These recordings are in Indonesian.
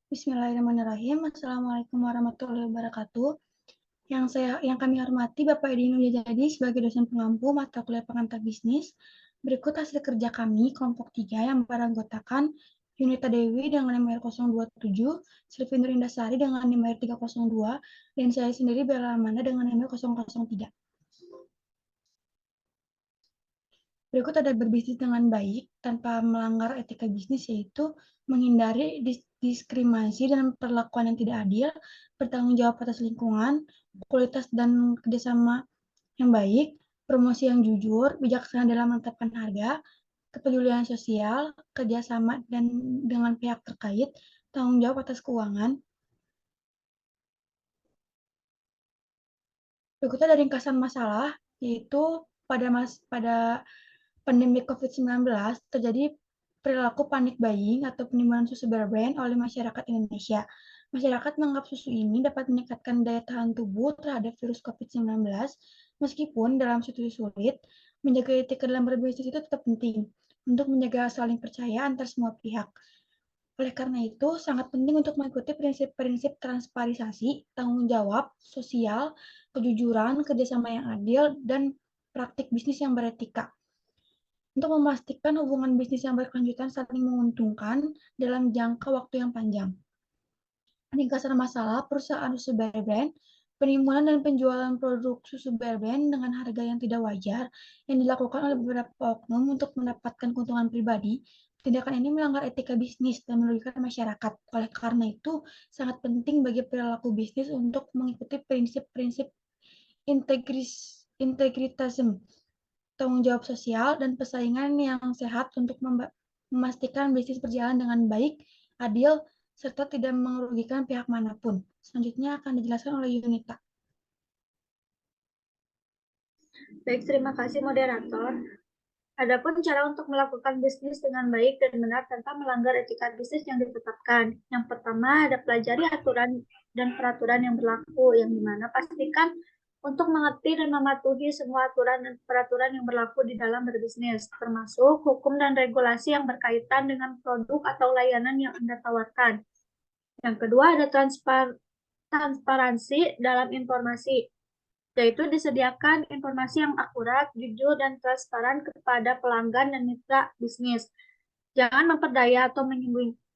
Bismillahirrahmanirrahim. Assalamualaikum warahmatullahi wabarakatuh. Yang kami hormati Bapak Edi Nuryadi sebagai dosen pengampu mata kuliah pengantar bisnis. Berikut hasil kerja kami kelompok 3 yang beranggotakan Yunita Dewi dengan NIM 027, Sylvie Nurindasari dengan NIM 302, dan saya sendiri Bella Amanda dengan NIM 003. Berikut ada berbisnis dengan baik tanpa melanggar etika bisnis, yaitu menghindari diskriminasi dan perlakuan yang tidak adil, bertanggung jawab atas lingkungan, kualitas dan kerjasama yang baik, promosi yang jujur, bijaksana dalam menetapkan harga, kepedulian sosial, kerjasama dan dengan pihak terkait, tanggung jawab atas keuangan. Berikut ada ringkasan masalah, yaitu pada pandemi COVID-19 terjadi perilaku panik buying atau penimbunan susu berbrand oleh masyarakat Indonesia. Masyarakat menganggap susu ini dapat meningkatkan daya tahan tubuh terhadap virus COVID-19, meskipun dalam situasi sulit, menjaga etika dalam berbisnis itu tetap penting untuk menjaga saling percaya antar semua pihak. Oleh karena itu, sangat penting untuk mengikuti prinsip-prinsip transparansi, tanggung jawab, sosial, kejujuran, kerjasama yang adil, dan praktik bisnis yang beretika. Untuk memastikan hubungan bisnis yang berkelanjutan saling menguntungkan dalam jangka waktu yang panjang. Ringkasan masalah perusahaan susu Bear Brand, penimbunan dan penjualan produk susu Bear Brand dengan harga yang tidak wajar yang dilakukan oleh beberapa oknum untuk mendapatkan keuntungan pribadi. Tindakan ini melanggar etika bisnis dan merugikan masyarakat. Oleh karena itu, sangat penting bagi perilaku bisnis untuk mengikuti prinsip-prinsip integritasme, tanggung jawab sosial, dan persaingan yang sehat untuk memastikan bisnis berjalan dengan baik, adil, serta tidak merugikan pihak manapun. Selanjutnya akan dijelaskan oleh Yunita. Baik, terima kasih moderator. Adapun cara untuk melakukan bisnis dengan baik dan benar tanpa melanggar etika bisnis yang ditetapkan. Yang pertama, ada pelajari aturan dan peraturan yang berlaku, yang dimana pastikan untuk mengerti dan mematuhi semua aturan dan peraturan yang berlaku di dalam berbisnis, termasuk hukum dan regulasi yang berkaitan dengan produk atau layanan yang Anda tawarkan. Yang kedua, ada transparansi dalam informasi, yaitu disediakan informasi yang akurat, jujur, dan transparan kepada pelanggan dan mitra bisnis. Jangan memperdaya atau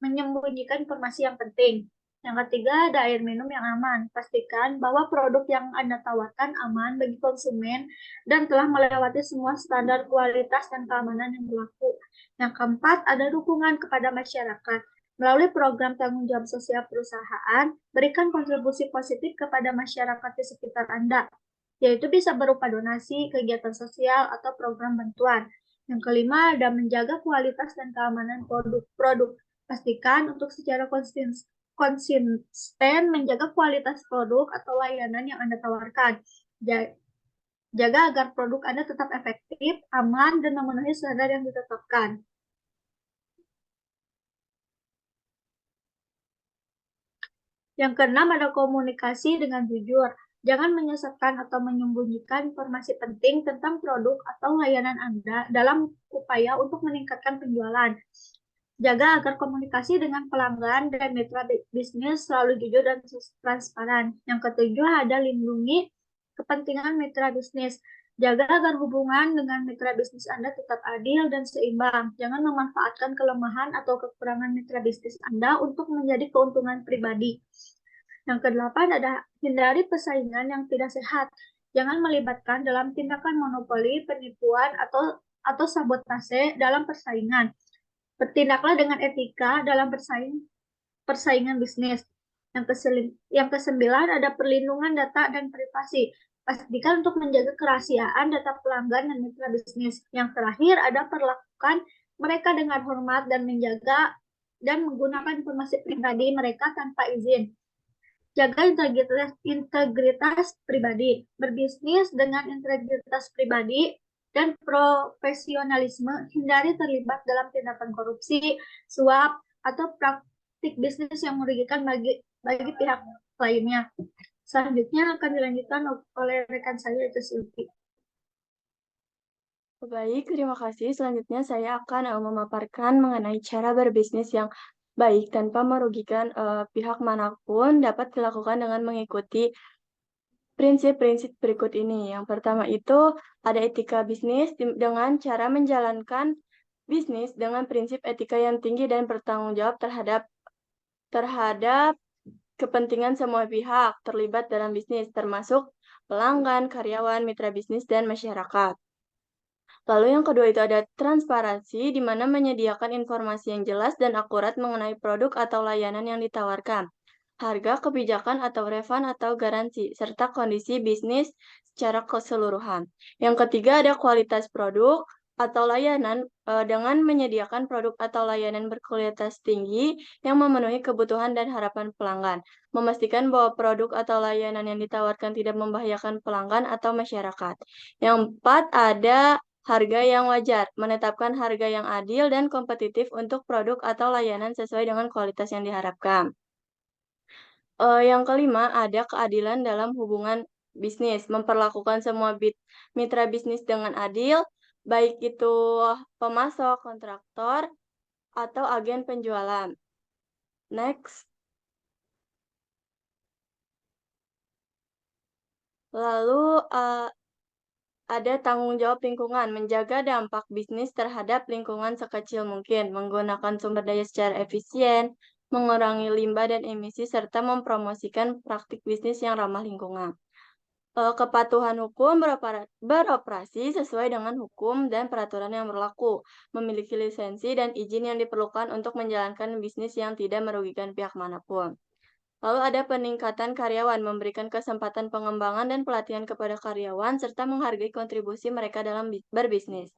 menyembunyikan informasi yang penting. Yang ketiga, ada air minum yang aman. Pastikan bahwa produk yang Anda tawarkan aman bagi konsumen dan telah melewati semua standar kualitas dan keamanan yang berlaku. Yang keempat, ada dukungan kepada masyarakat. Melalui program tanggung jawab sosial perusahaan, berikan kontribusi positif kepada masyarakat di sekitar Anda, yaitu bisa berupa donasi, kegiatan sosial, atau program bantuan. Yang kelima, ada menjaga kualitas dan keamanan produk. Pastikan untuk secara konsisten menjaga kualitas produk atau layanan yang Anda tawarkan. Jaga agar produk Anda tetap efektif, aman, dan memenuhi standar yang ditetapkan. Yang keenam, ada komunikasi dengan jujur. Jangan menyesatkan atau menyembunyikan informasi penting tentang produk atau layanan Anda dalam upaya untuk meningkatkan penjualan. Jaga agar komunikasi dengan pelanggan dan mitra bisnis selalu jujur dan transparan. Yang ketujuh, ada lindungi kepentingan mitra bisnis. Jaga agar hubungan dengan mitra bisnis Anda tetap adil dan seimbang. Jangan memanfaatkan kelemahan atau kekurangan mitra bisnis Anda untuk menjadi keuntungan pribadi. Yang kedelapan, ada hindari persaingan yang tidak sehat. Jangan melibatkan dalam tindakan monopoli, penipuan, atau sabotase dalam persaingan. Bertindaklah dengan etika dalam persaingan bisnis. Yang kesembilan, ada perlindungan data dan privasi. Pastikan untuk menjaga kerahasiaan data pelanggan dan mitra bisnis. Yang terakhir, ada perlakukan mereka dengan hormat dan menjaga dan menggunakan informasi pribadi mereka tanpa izin. Jaga integritas pribadi. Berbisnis dengan integritas pribadi dan profesionalisme. Hindari terlibat dalam tindakan korupsi, suap, atau praktik bisnis yang merugikan bagi pihak lainnya. Selanjutnya akan dilanjutkan oleh rekan saya, yaitu Sylvie. Baik, terima kasih. Selanjutnya saya akan memaparkan mengenai cara berbisnis yang baik tanpa merugikan pihak manapun dapat dilakukan dengan mengikuti prinsip-prinsip berikut ini. Yang pertama itu ada etika bisnis dengan cara menjalankan bisnis dengan prinsip etika yang tinggi dan bertanggung jawab terhadap kepentingan semua pihak terlibat dalam bisnis, termasuk pelanggan, karyawan, mitra bisnis, dan masyarakat. Lalu yang kedua itu ada transparansi, di mana menyediakan informasi yang jelas dan akurat mengenai produk atau layanan yang ditawarkan, harga, kebijakan atau refund atau garansi, serta kondisi bisnis secara keseluruhan. Yang ketiga ada kualitas produk atau layanan dengan menyediakan produk atau layanan berkualitas tinggi yang memenuhi kebutuhan dan harapan pelanggan, memastikan bahwa produk atau layanan yang ditawarkan tidak membahayakan pelanggan atau masyarakat. Yang empat ada harga yang wajar, menetapkan harga yang adil dan kompetitif untuk produk atau layanan sesuai dengan kualitas yang diharapkan. Yang kelima, ada keadilan dalam hubungan bisnis, memperlakukan semua mitra bisnis dengan adil, baik itu pemasok, kontraktor, atau agen penjualan. Next. Lalu, ada tanggung jawab lingkungan, menjaga dampak bisnis terhadap lingkungan sekecil mungkin, menggunakan sumber daya secara efisien, mengurangi limbah dan emisi, serta mempromosikan praktik bisnis yang ramah lingkungan. Kepatuhan hukum beroperasi sesuai dengan hukum dan peraturan yang berlaku, memiliki lisensi dan izin yang diperlukan untuk menjalankan bisnis yang tidak merugikan pihak manapun. Lalu ada peningkatan karyawan, memberikan kesempatan pengembangan dan pelatihan kepada karyawan, serta menghargai kontribusi mereka dalam berbisnis.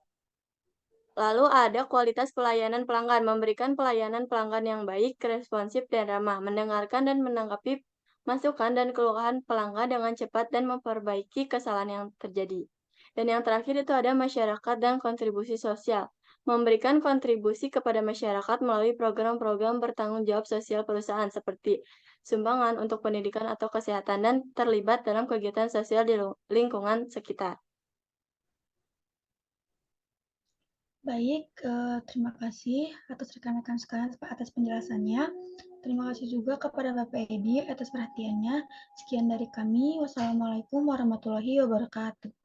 Lalu ada kualitas pelayanan pelanggan, memberikan pelayanan pelanggan yang baik, responsif, dan ramah, mendengarkan dan menanggapi masukan dan keluhan pelanggan dengan cepat dan memperbaiki kesalahan yang terjadi. Dan yang terakhir itu ada masyarakat dan kontribusi sosial, memberikan kontribusi kepada masyarakat melalui program-program bertanggung jawab sosial perusahaan seperti sumbangan untuk pendidikan atau kesehatan dan terlibat dalam kegiatan sosial di lingkungan sekitar. Baik, terima kasih atas rekan-rekan sekalian atas penjelasannya. Terima kasih juga kepada Bapak Edi atas perhatiannya. Sekian dari kami. Wassalamualaikum warahmatullahi wabarakatuh.